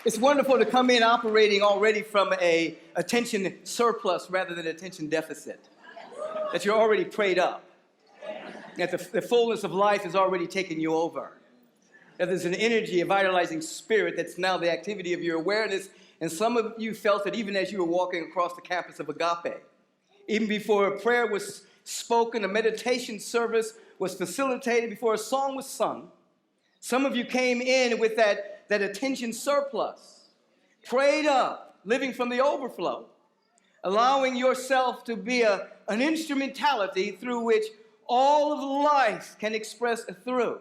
It's wonderful to come in operating already from a attention surplus rather than attention deficit. That you're already prayed up. That the fullness of life has already taken you over. That there's an energy, a vitalizing spirit that's now the activity of your awareness. And some of you felt it even as you were walking across the campus of Agape. Even before a prayer was spoken, a meditation service was facilitated, before a song was sung. Some of you came in with that attention surplus, prayed up, living from the overflow, allowing yourself to be an instrumentality through which all of life can express through.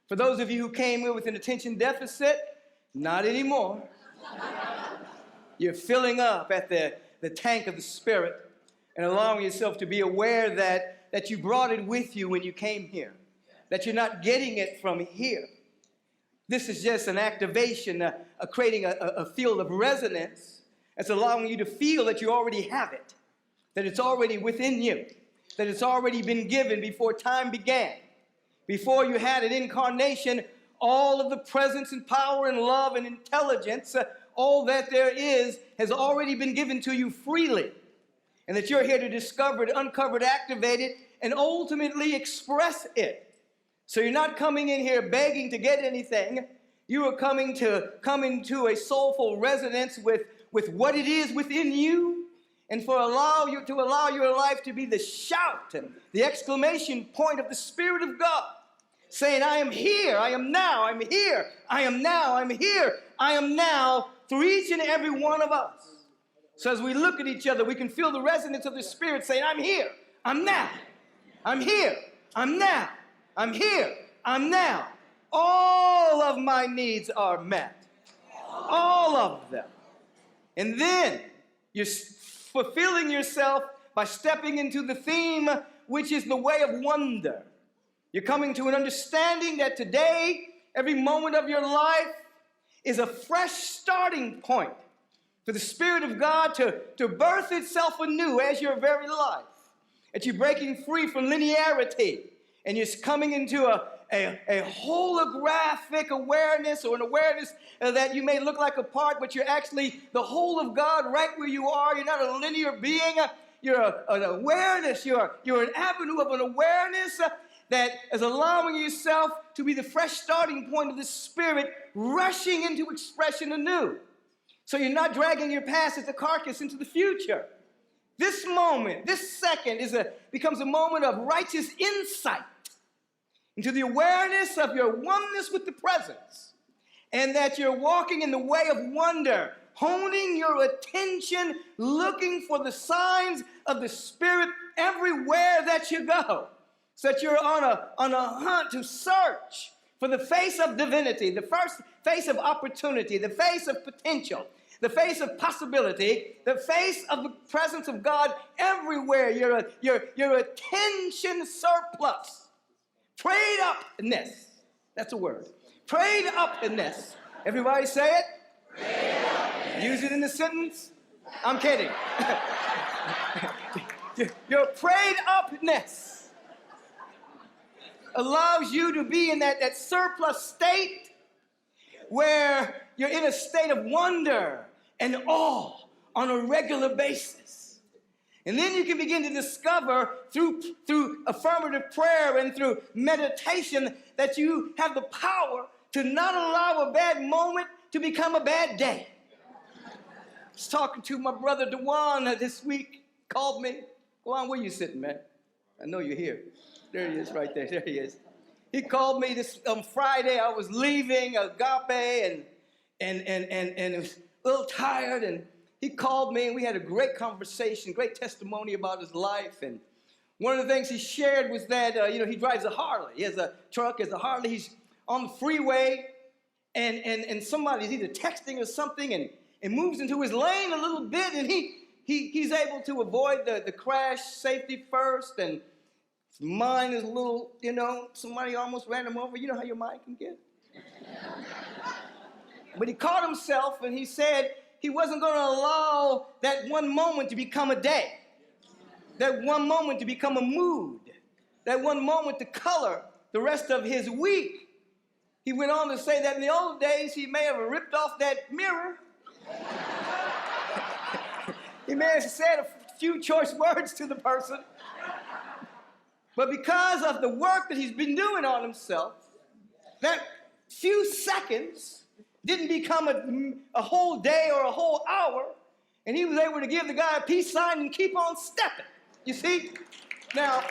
For those of you who came in with an attention deficit, not anymore. You're filling up at the tank of the Spirit and allowing yourself to be aware that you brought it with you when you came here, that you're not getting it from here. This is just an activation, creating a field of resonance that's allowing you to feel that you already have it, that it's already within you, that it's already been given before time began. Before you had an incarnation, all of the presence and power and love and intelligence, all that there is has already been given to you freely. And that you're here to discover it, uncover it, activate it, and ultimately express it. So you're not coming in here begging to get anything. You are coming into a soulful resonance with what it is within you, and to allow your life to be the shout, the exclamation point of the Spirit of God, saying, I am here, I am now, I'm here, I am now, I'm here, I am now, through each and every one of us. So as we look at each other, we can feel the resonance of the Spirit saying, I'm here, I'm now, I'm here, I'm now. I'm here. I'm now. All of my needs are met. All of them. And then you're fulfilling yourself by stepping into the theme, which is the way of wonder. You're coming to an understanding that today, every moment of your life is a fresh starting point for the Spirit of God to birth itself anew as your very life. That you're breaking free from linearity. And you're coming into a holographic awareness, or an awareness that you may look like a part, but you're actually the whole of God right where you are. You're not a linear being. You're an awareness. You're an avenue of an awareness that is allowing yourself to be the fresh starting point of the Spirit rushing into expression anew. So you're not dragging your past as a carcass into the future. This moment, this second becomes a moment of righteous insight into the awareness of your oneness with the presence, and that you're walking in the way of wonder, honing your attention, looking for the signs of the Spirit everywhere that you go, so that you're on a hunt to search for the face of divinity, the first face of opportunity, the face of potential, the face of possibility, the face of the presence of God everywhere. Your attention surplus. Prayed upness. That's a word. Prayed upness. Everybody say it? Prayed upness. Use it in the sentence. I'm kidding. Your prayed upness allows you to be in that surplus state where you're in a state of wonder and awe on a regular basis. And then you can begin to discover through affirmative prayer and through meditation that you have the power to not allow a bad moment to become a bad day. I was talking to my brother Dewan this week, called me. Dewan, where you sitting, man? I know you're here. There he is right there. There he is. He called me this Friday. I was leaving Agape and was a little tired, and he called me, and we had a great conversation, great testimony about his life. And one of the things he shared was that, he drives a Harley. He has a truck, he has a Harley. He's on the freeway, and somebody's either texting or something, and moves into his lane a little bit, and he's able to avoid the crash, safety first, and his mind is a little, somebody almost ran him over. You know how your mind can get. But he caught himself, and he said, he wasn't going to allow that one moment to become a day, that one moment to become a mood, that one moment to color the rest of his week. He went on to say that in the old days, he may have ripped off that mirror. He may have said a few choice words to the person. But because of the work that he's been doing on himself, that few seconds didn't become a whole day or a whole hour, and he was able to give the guy a peace sign and keep on stepping. You see? Now,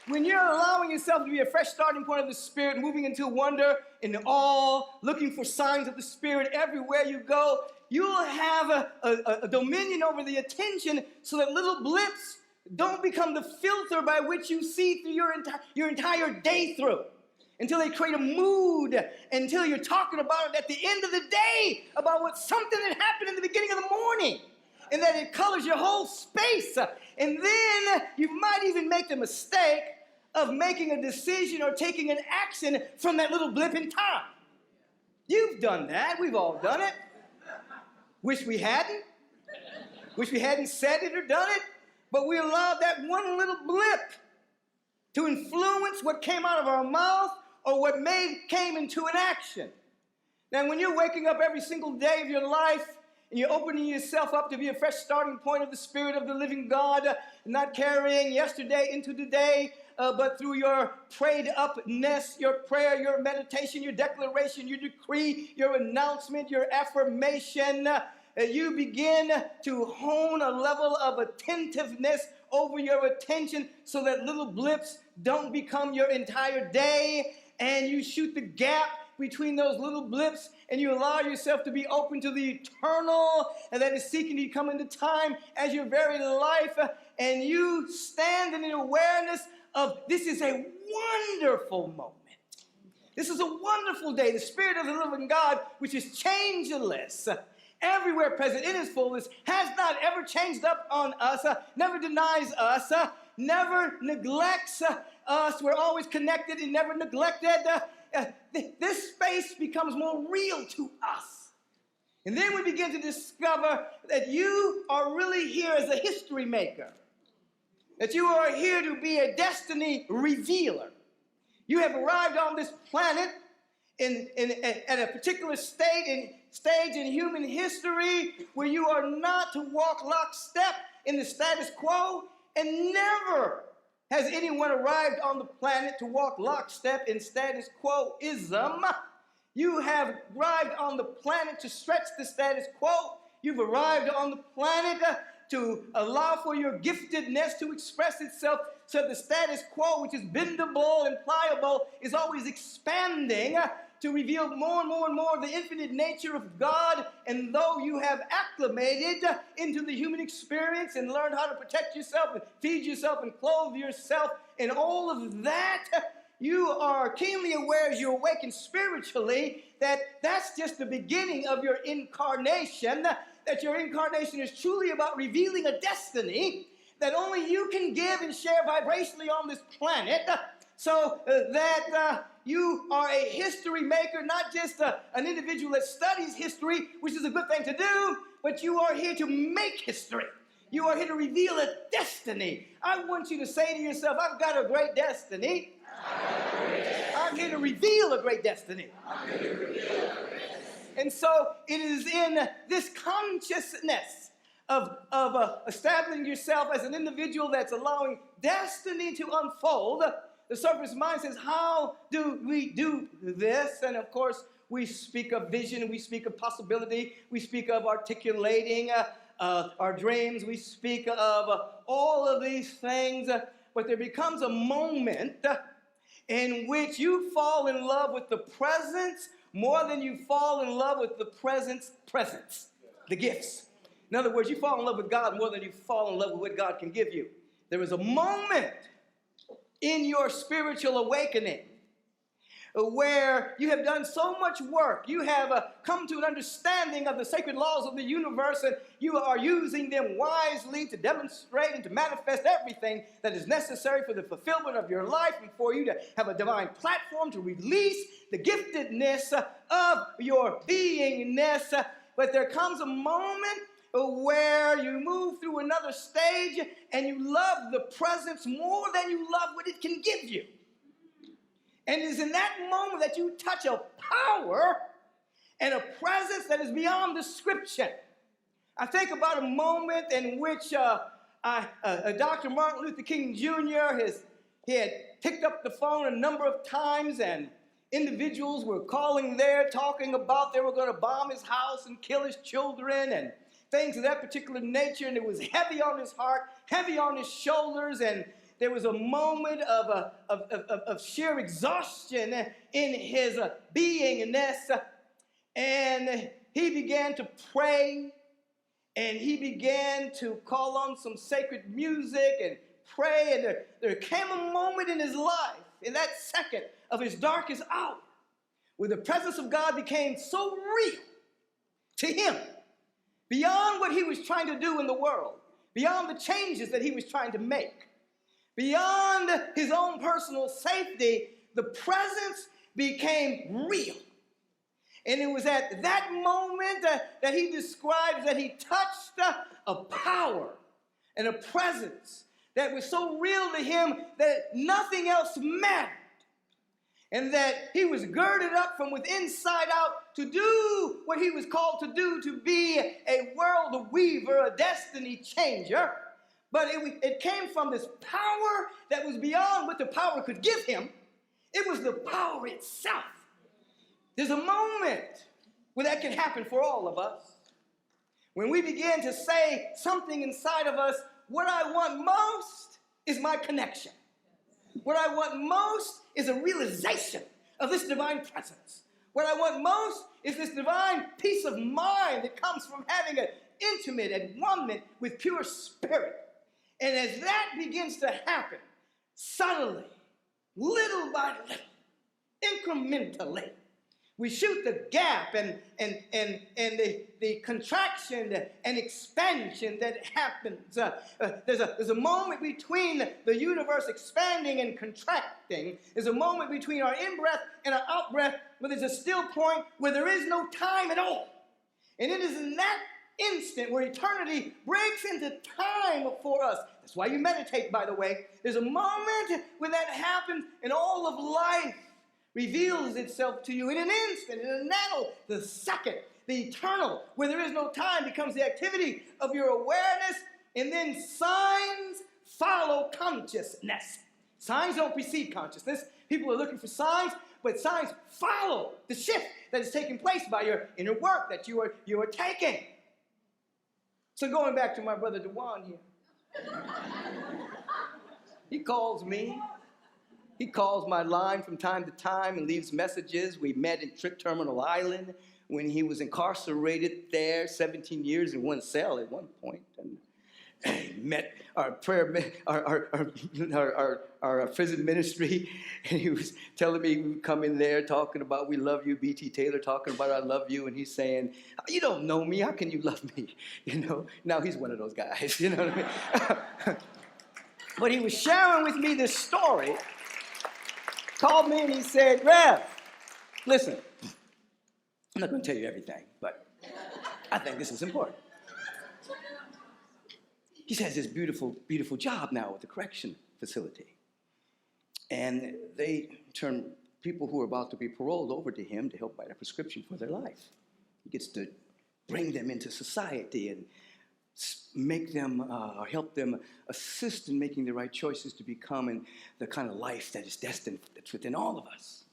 when you're allowing yourself to be a fresh starting point of the Spirit, moving into wonder and awe, looking for signs of the Spirit everywhere you go, you'll have a dominion over the attention so that little blips don't become the filter by which you see through your entire day through. Until they create a mood, until you're talking about it at the end of the day, about what something that happened in the beginning of the morning, and that it colors your whole space. And then you might even make the mistake of making a decision or taking an action from that little blip in time. You've done that. We've all done it. Wish we hadn't. Wish we hadn't said it or done it. But we allowed that one little blip to influence what came out of our mouth or what came into an action. Now, when you're waking up every single day of your life and you're opening yourself up to be a fresh starting point of the Spirit of the living God, not carrying yesterday into today, but through your prayed upness, your prayer, your meditation, your declaration, your decree, your announcement, your affirmation, you begin to hone a level of attentiveness over your attention so that little blips don't become your entire day, and you shoot the gap between those little blips, and you allow yourself to be open to the eternal, and that is seeking to come into time as your very life, and you stand in an awareness of this is a wonderful moment. This is a wonderful day. The Spirit of the living God, which is changeless, everywhere present in his fullness, has not ever changed up on us, never denies us, never neglects us. We're always connected and never neglected. This space becomes more real to us. And then we begin to discover that you are really here as a history maker, that you are here to be a destiny revealer. You have arrived on this planet at a particular stage in human history where you are not to walk lockstep in the status quo, and never has anyone arrived on the planet to walk lockstep in status quo-ism. You have arrived on the planet to stretch the status quo. You've arrived on the planet to allow for your giftedness to express itself so the status quo, which is bendable and pliable, is always expanding to reveal more and more and more of the infinite nature of God. And though you have acclimated into the human experience and learned how to protect yourself and feed yourself and clothe yourself and all of that, you are keenly aware as you awaken spiritually that that's just the beginning of your incarnation, that your incarnation is truly about revealing a destiny that only you can give and share vibrationally on this planet, so that you are a history maker, not just an individual that studies history, which is a good thing to do, but you are here to make history. You are here to reveal a destiny. I want you to say to yourself, I've got a great destiny. I'm here to reveal a great destiny. And so it is in this consciousness of establishing yourself as an individual that's allowing destiny to unfold. The surface mind says, how do we do this? And of course, we speak of vision, we speak of possibility, we speak of articulating our dreams, we speak of all of these things, but there becomes a moment in which you fall in love with the presence more than you fall in love with the presence, the gifts. In other words, you fall in love with God more than you fall in love with what God can give you. There is a moment in your spiritual awakening where you have done so much work, you have come to an understanding of the sacred laws of the universe, and you are using them wisely to demonstrate and to manifest everything that is necessary for the fulfillment of your life and for you to have a divine platform to release the giftedness of your beingness. But there comes a moment where you move through another stage and you love the presence more than you love what it can give you. And it's in that moment that you touch a power and a presence that is beyond description. I think about a moment in which Dr. Martin Luther King Jr. He had picked up the phone a number of times, and individuals were calling there talking about they were going to bomb his house and kill his children and things of that particular nature. And it was heavy on his heart, heavy on his shoulders, and there was a moment of sheer exhaustion in his beingness. And he began to pray, and he began to call on some sacred music and pray. And there came a moment in his life, in that second of his darkest hour, where the presence of God became so real to him, beyond what he was trying to do in the world, beyond the changes that he was trying to make, beyond his own personal safety. The presence became real. And it was at that moment that he describes that he touched a power and a presence that was so real to him that nothing else mattered. And that he was girded up from within inside out to do what he was called to do, to be a world weaver, a destiny changer. But it came from this power that was beyond what the power could give him. It was the power itself. There's a moment where that can happen for all of us. When we begin to say something inside of us, what I want most is my connection. What I want most is a realization of this divine presence. What I want most is this divine peace of mind that comes from having an intimate admoniment with pure spirit. And as that begins to happen, subtly, little by little, incrementally, we shoot the gap and the contraction and expansion that happens. There's a moment between the universe expanding and contracting. There's a moment between our in-breath and our out-breath where there's a still point where there is no time at all. And it is in that instant where eternity breaks into time for us. That's why you meditate, by the way. There's a moment when that happens and all of life reveals itself to you in an instant, in a nano, the second, the eternal, where there is no time becomes the activity of your awareness, and then signs follow consciousness. Signs don't precede consciousness. People are looking for signs, but signs follow the shift that is taking place by your inner work that you are taking. So going back to my brother Dewan here, he calls me. He calls my line from time to time and leaves messages. We met in Trick Terminal Island when he was incarcerated there 17 years in one cell at one point. And met our our prison ministry, and he was telling me we would come in there talking about we love you, B.T. Taylor talking about I love you, and he's saying, you don't know me, how can you love me? You know, now he's one of those guys, you know what I mean? But he was sharing with me this story. Called me and he said, Rev, listen, I'm not going to tell you everything, but I think this is important. He has this beautiful, beautiful job now at the correction facility. And they turn people who are about to be paroled over to him to help write a prescription for their life. He gets to bring them into society and make them, or help them assist in making the right choices to become the kind of life that is destined, that's within all of us.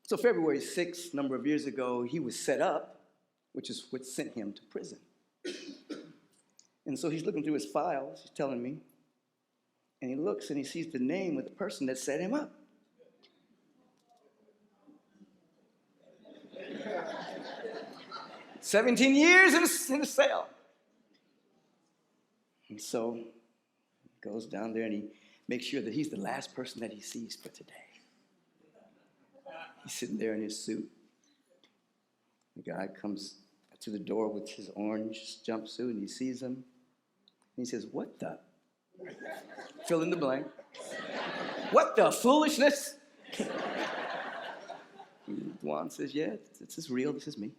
So February 6th, a number of years ago, he was set up, which is what sent him to prison. And so he's looking through his files, he's telling me, and he looks and he sees the name of the person that set him up. "17 years in a cell." And so he goes down there and he makes sure that he's the last person that he sees for today. He's sitting there in his suit. The guy comes to the door with his orange jumpsuit and he sees him. And he says, "What the?" Fill in the blank. "What the foolishness?" Juan says, "Yeah, this is real. This is me."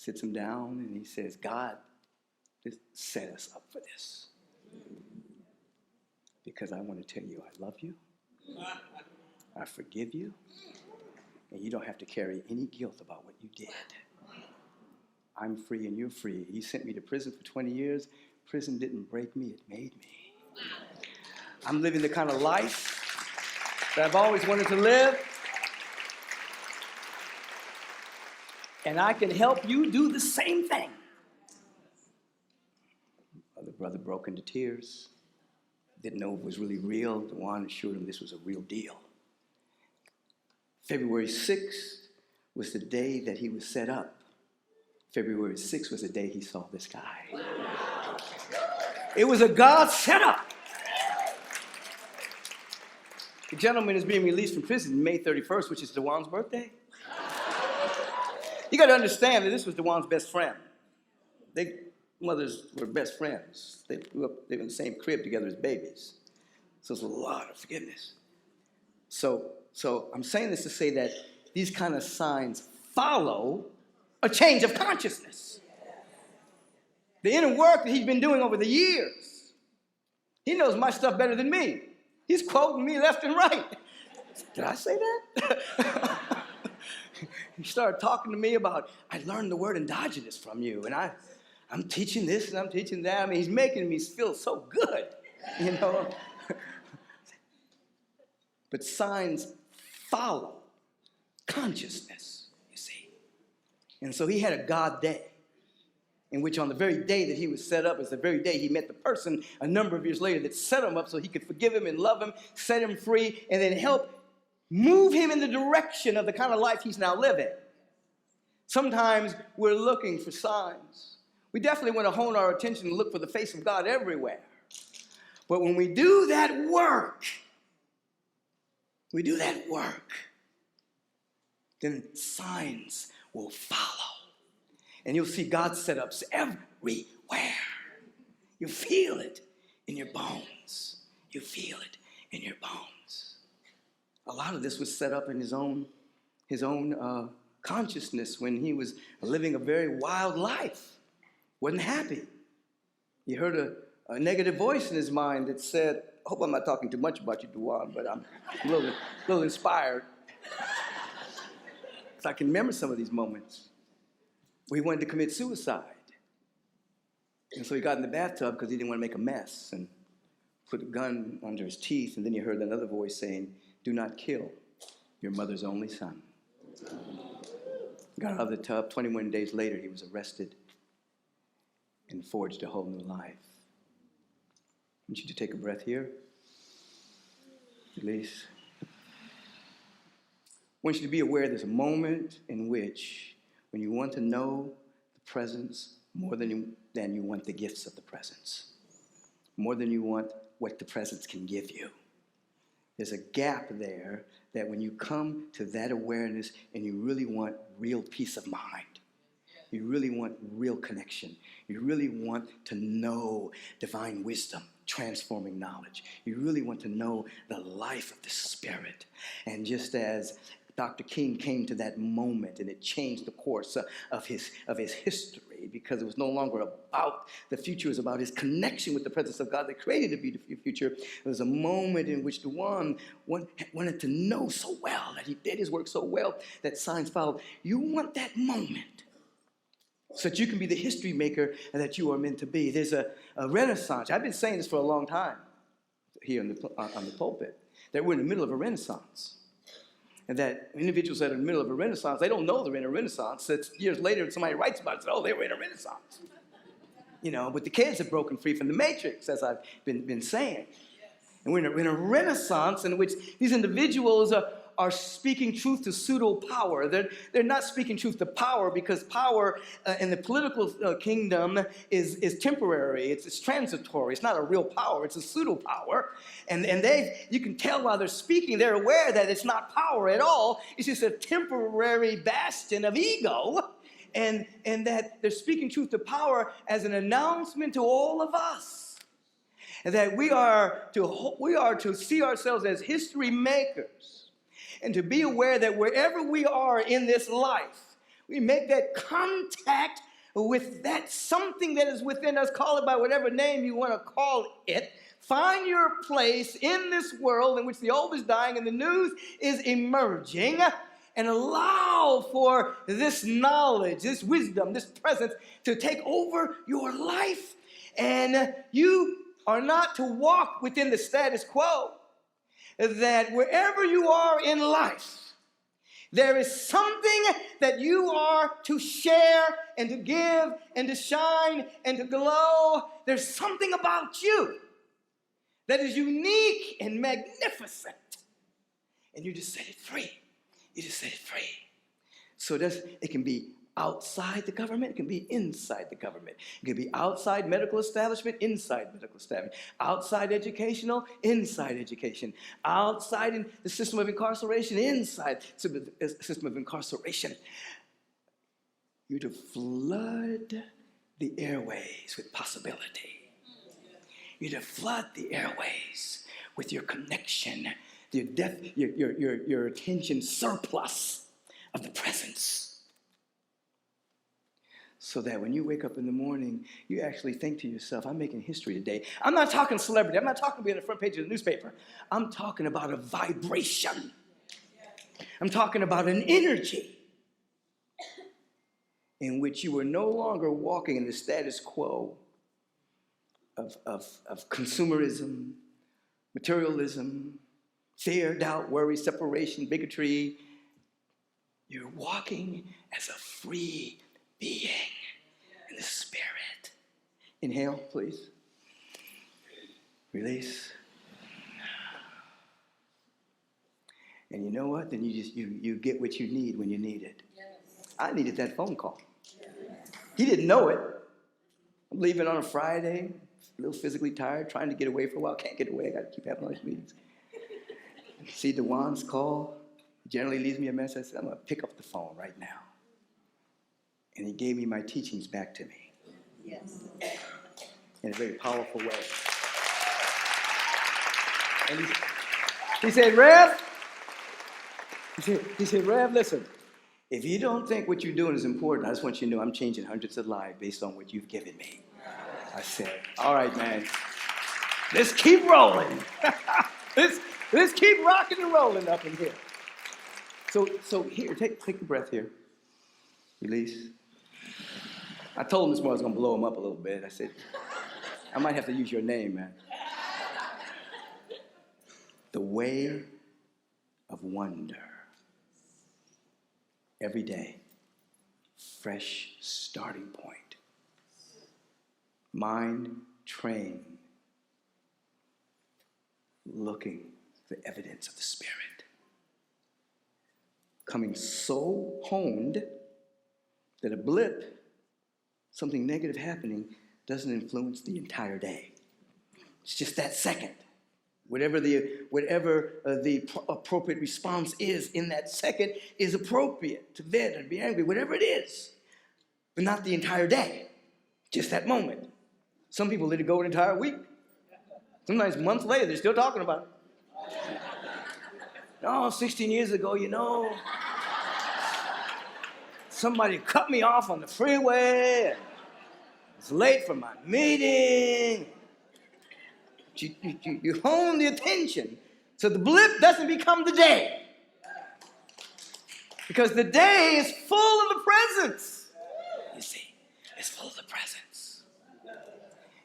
sits him down, and he says, God just set us up for this. Because I want to tell you I love you. I forgive you. And you don't have to carry any guilt about what you did. I'm free and you're free. He sent me to prison for 20 years. Prison didn't break me, it made me. I'm living the kind of life that I've always wanted to live. And I can help you do the same thing. The brother broke into tears. Didn't know it was really real. Dewan assured him this was a real deal. February 6th was the day that he was set up. February 6th was the day he saw this guy. It was a God setup. The gentleman is being released from prison May 31st, which is Dewan's birthday. You got to understand that this was Dewan's best friend. Their mothers were best friends. They grew up, they were in the same crib together as babies. So it's a lot of forgiveness. So I'm saying this to say that these kind of signs follow a change of consciousness. The inner work that he's been doing over the years. He knows my stuff better than me. He's quoting me left and right. Did I say that? He started talking to me about, I learned the word endogenous from you, and I'm teaching this and I'm teaching that. I mean, he's making me feel so good, you know. But signs follow consciousness, you see. And so he had a God day, in which on the very day that he was set up is the very day he met the person a number of years later that set him up so he could forgive him and love him, set him free, and then help move him in the direction of the kind of life he's now living. Sometimes we're looking for signs. We definitely want to hone our attention and look for the face of God everywhere. But when we do that work, then signs will follow. And you'll see God's setups everywhere. You feel it in your bones. You feel it in your bones. A lot of this was set up in his own consciousness when he was living a very wild life. Wasn't happy. He heard a negative voice in his mind that said, I hope I'm not talking too much about you, Dewan, but I'm a little inspired. So I can remember some of these moments where he wanted to commit suicide. And so he got in the bathtub because he didn't want to make a mess and put a gun under his teeth. And then he heard another voice saying, do not kill your mother's only son. Got out of the tub. 21 days later, he was arrested and forged a whole new life. I want you to take a breath here. Release. I want you to be aware there's a moment in which when you want to know the presence more than you want the gifts of the presence, more than you want what the presence can give you. There's a gap there that when you come to that awareness and you really want real peace of mind, you really want real connection, you really want to know divine wisdom, transforming knowledge, you really want to know the life of the Spirit. And just as Dr. King came to that moment and it changed the course of his history, because it was no longer about the future, it was about his connection with the presence of God that created a beautiful future. There was a moment in which Dewan wanted to know so well, that he did his work so well, that signs followed. You want that moment so that you can be the history maker that you are meant to be. There's a renaissance. I've been saying this for a long time here on the pulpit, that we're in the middle of a renaissance. And that individuals that are in the middle of a renaissance, they don't know they're in a renaissance. It's years later, somebody writes about it and says, oh, they were in a renaissance. You know, but the kids have broken free from the matrix, as I've been saying. And we're in a renaissance in which these individuals are speaking truth to pseudo power. They're not speaking truth to power, because power in the political kingdom is temporary. It's transitory. It's not a real power. It's a pseudo power. And you can tell while they're speaking, they're aware that it's not power at all. It's just a temporary bastion of ego. And that they're speaking truth to power as an announcement to all of us. And that we are to see ourselves as history makers. And to be aware that wherever we are in this life, We make that contact with that something that is within us. Call it by whatever name you want to call it. Find your place in this world in which the old is dying and the new is emerging, and allow for this knowledge, this wisdom, this presence to take over your life. And you are not to walk within the status quo, that wherever you are in life, there is something that you are to share and to give and to shine and to glow. There's something about you that is unique and magnificent. And you just set it free. You just set it free. So it can be outside the government. It can be inside the government. It can be outside medical establishment, inside medical establishment. Outside educational, inside education. Outside in the system of incarceration, inside the system of incarceration. You're to flood the airways with possibility. You're to flood the airways with your connection, your attention surplus of the presence. So that when you wake up in the morning, you actually think to yourself, I'm making history today. I'm not talking celebrity. I'm not talking being on the front page of the newspaper. I'm talking about a vibration. I'm talking about an energy in which you are no longer walking in the status quo of consumerism, materialism, fear, doubt, worry, separation, bigotry. You're walking as a free being in the Spirit. Inhale, please. Release. And you know what? Then you get what you need when you need it. Yes. I needed that phone call. Yes. He didn't know it. I'm leaving on a Friday, a little physically tired, trying to get away for a while. Can't get away. I got to keep having all these meetings. See Dewan's call. He generally leaves me a message. I said, I'm going to pick up the phone right now. And he gave me my teachings back to me. Yes. In a very powerful way. And he said, Rev, he said, Rev, listen, if you don't think what you're doing is important, I just want you to know I'm changing hundreds of lives based on what you've given me. I said, all right, man, let's keep rolling. let's keep rocking and rolling up in here. So here, take a breath here. Release. I told him this morning I was going to blow him up a little bit. I said, I might have to use your name, man. The way of wonder. Every day, fresh starting point. Mind trained, looking for the evidence of the Spirit. Coming so honed that a blip, something negative happening, doesn't influence the entire day. It's just that second. Whatever the appropriate response is in that second is appropriate to vent and be angry, whatever it is, but not the entire day, just that moment. Some people let it go an entire week. Sometimes months later, they're still talking about it. Oh, 16 years ago, somebody cut me off on the freeway. And it's late for my meeting. You hone the attention so the blip doesn't become the day. Because the day is full of the presence. You see, it's full of the presence.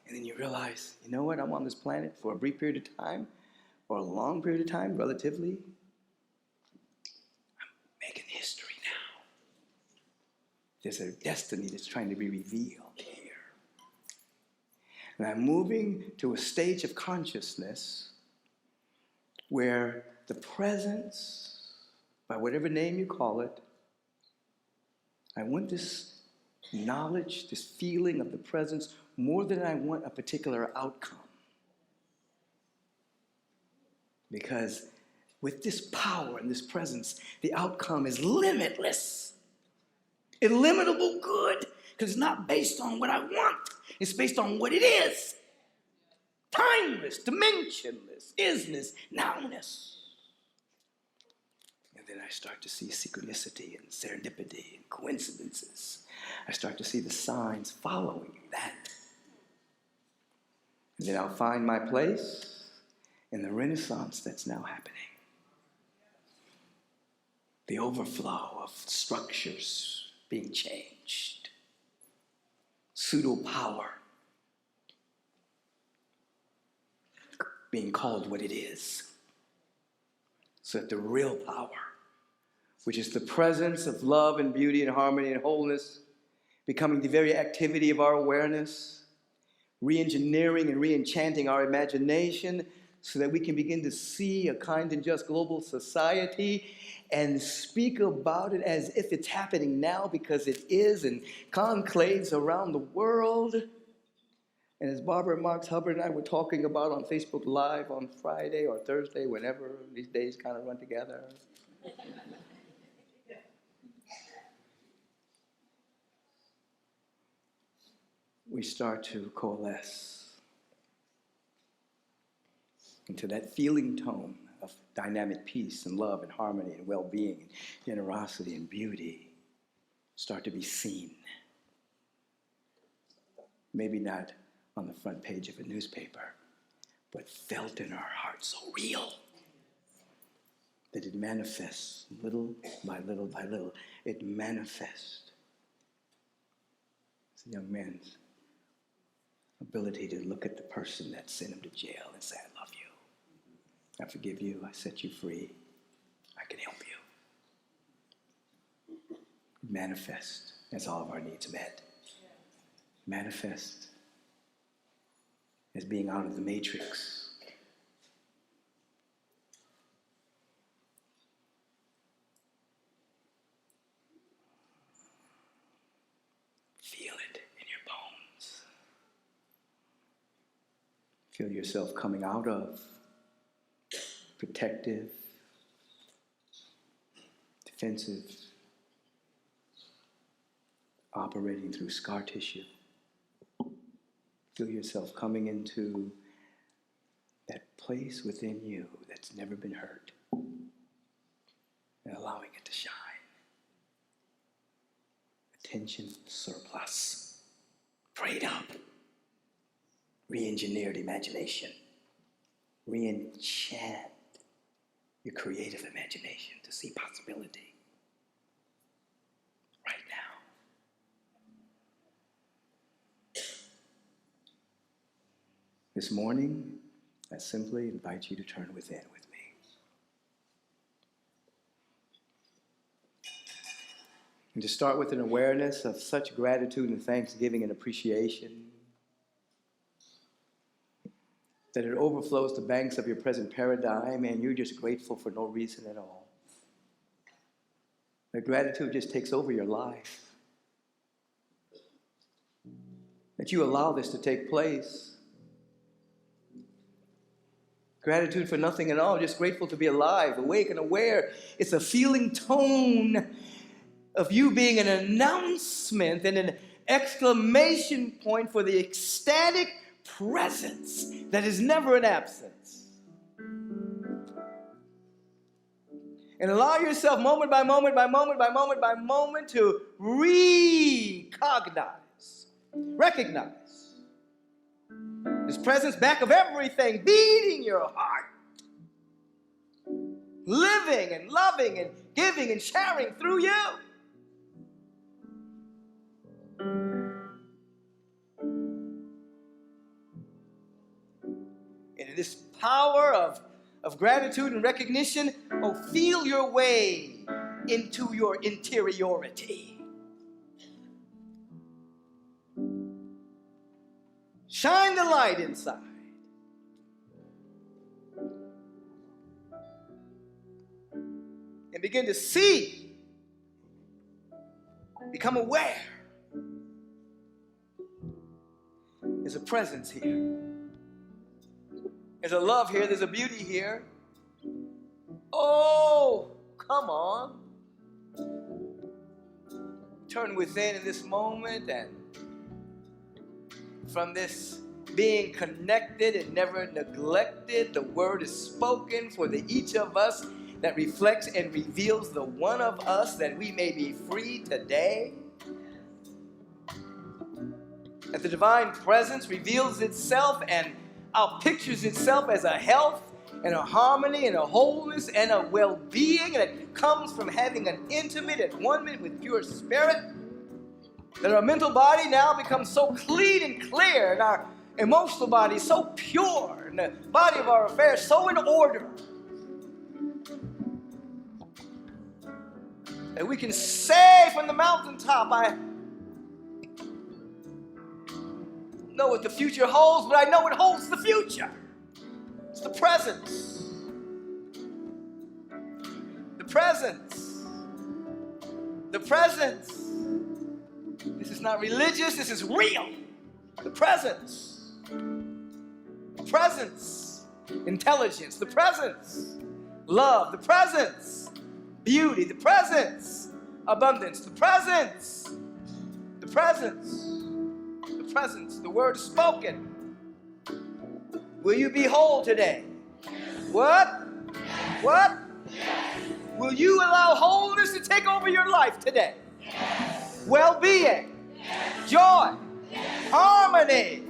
And then you realize, you know what? I'm on this planet for a brief period of time or a long period of time, relatively. I'm making history now. There's a destiny that's trying to be revealed here. And I'm moving to a stage of consciousness where the presence, by whatever name you call it, I want this knowledge, this feeling of the presence more than I want a particular outcome. Because with this power and this presence, the outcome is limitless. Illimitable good, because it's not based on what I want. It's based on what it is. Timeless, dimensionless, isness, nowness. And then I start to see synchronicity and serendipity and coincidences. I start to see the signs following that. And then I'll find my place in the renaissance that's now happening. The overflow of structures being changed. Pseudo power being called what it is. So that the real power, which is the presence of love and beauty and harmony and wholeness, becoming the very activity of our awareness, re-engineering and re-enchanting our imagination so that we can begin to see a kind and just global society and speak about it as if it's happening now, because it is, in conclaves around the world. And as Barbara Marks Hubbard and I were talking about on Facebook Live on Friday or Thursday, whenever these days kind of run together, we start to coalesce into that feeling tone of dynamic peace and love and harmony and well-being and generosity and beauty start to be seen. Maybe not on the front page of a newspaper, but felt in our hearts, so real that it manifests little by little by little. It manifests. It's a young man's ability to look at the person that sent him to jail and say, I love you. I forgive you. I set you free. I can help you. Manifest as all of our needs met. Manifest as being out of the matrix. Feel it in your bones. Feel yourself coming out of protective, defensive, operating through scar tissue. Feel yourself coming into that place within you that's never been hurt and allowing it to shine. Attention surplus, prayed up, re-engineered imagination, re-enchant your creative imagination to see possibility right now. This morning, I simply invite you to turn within with me. And to start with an awareness of such gratitude and thanksgiving and appreciation that it overflows the banks of your present paradigm and you're just grateful for no reason at all. That gratitude just takes over your life. That you allow this to take place. Gratitude for nothing at all, just grateful to be alive, awake and aware. It's a feeling tone of you being an announcement and an exclamation point for the ecstatic presence that is never an absence. And allow yourself moment by moment by moment by moment by moment to recognize His presence back of everything, beating your heart, living and loving and giving and sharing through you. And in this power of gratitude and recognition, feel your way into your interiority. Shine the light inside. And begin to see, become aware. There's a presence here. There's a love here. There's a beauty here. Oh, come on. Turn within in this moment, and from this being connected and never neglected, the word is spoken for each of us that reflects and reveals the one of us that we may be free today. That the divine presence reveals itself and outpictures itself as a health and a harmony and a wholeness and a well-being that comes from having an intimate at one with pure spirit. That our mental body now becomes so clean and clear, and our emotional body so pure, and the body of our affairs so in order, that we can say from the mountaintop, I know what the future holds, but I know it holds the future. It's the presence. The presence. The presence. This is not religious, this is real. The presence. The presence. Intelligence. The presence. Love. The presence. Beauty. The presence. Abundance. The presence. The presence. The presence. The word spoken. Will you be whole today? What? What? Will you allow wholeness to take over your life today? Well-being, joy, harmony,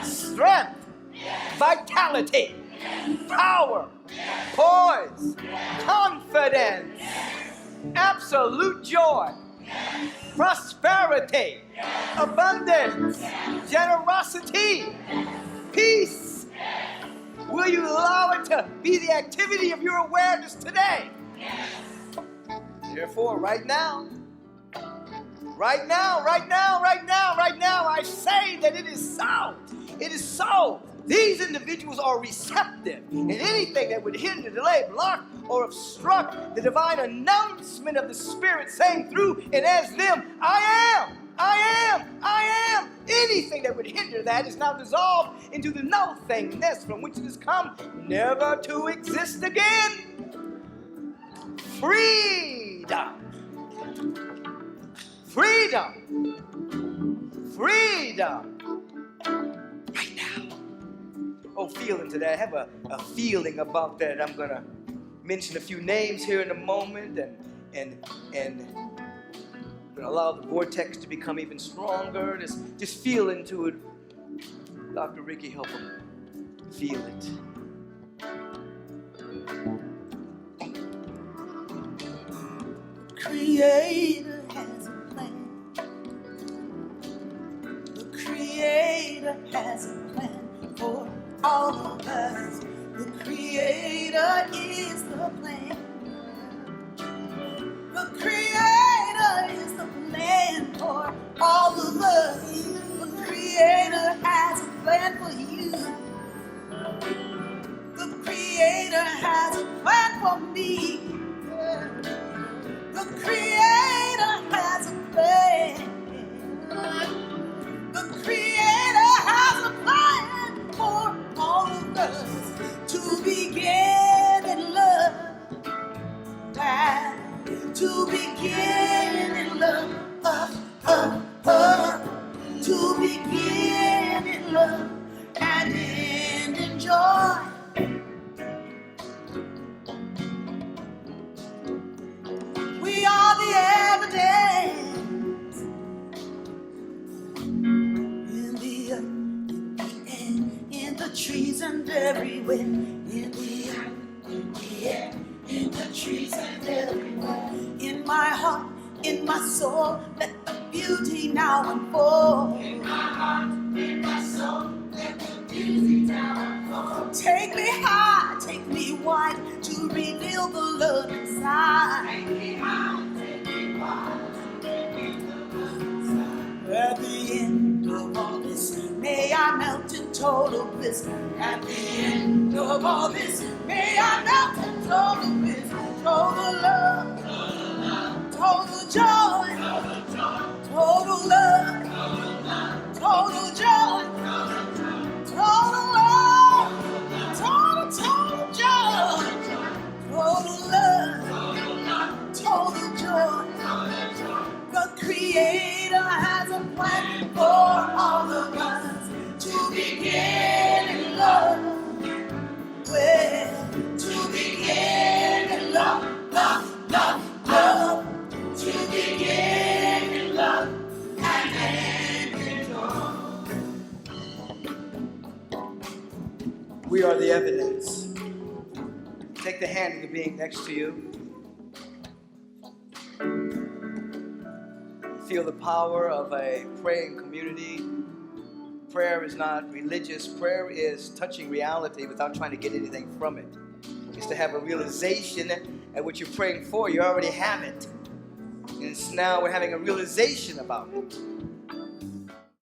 strength, vitality, power, poise, confidence, absolute joy, prosperity, abundance, generosity, peace. Will you allow it to be the activity of your awareness today? Therefore, right now, I say that it is so. It is so. These individuals are receptive, and anything that would hinder, delay, block, or obstruct the divine announcement of the Spirit saying through and as them, I am. Anything that would hinder that is now dissolved into the nothingness from which it has come, never to exist again. Freedom. Freedom. Freedom. Right now. Oh, feeling today. I have a feeling about that. I'm going to mention a few names here in a moment and allow the vortex to become even stronger. Just feel into it. Dr. Ricky, help him feel it. Creator has a plan. The Creator has a plan for all of us. The Creator is the plan. The Creator is the plan for all of us. The Creator has a plan for you. The Creator has a plan for me. The Creator has a plan. The Creator has a plan for all of us to begin in love. To begin in love. To begin in love and end in joy. We are the evidence in the earth, in the air, in the trees and everywhere. In the earth, in the air, in the trees and everywhere. In my heart, in my soul, let the beauty now unfold. In my heart, in my soul, let the beauty now unfold. Take me high, take me wide, to reveal the love inside. Take me high, take me wide, to reveal the love inside. At the end of all this, may I melt in total bliss. At the end of all this, may I melt in total bliss. Total love, total joy, total love, total joy, total love, total joy, total love, total joy. The Creator has a plan for all of us to begin in love. Well, to begin in love. We are the evidence. Take the hand of the being next to you. Feel the power of a praying community. Prayer is not religious. Prayer is touching reality without trying to get anything from it. It's to have a realization that what you're praying for, you already have it. And it's now we're having a realization about it.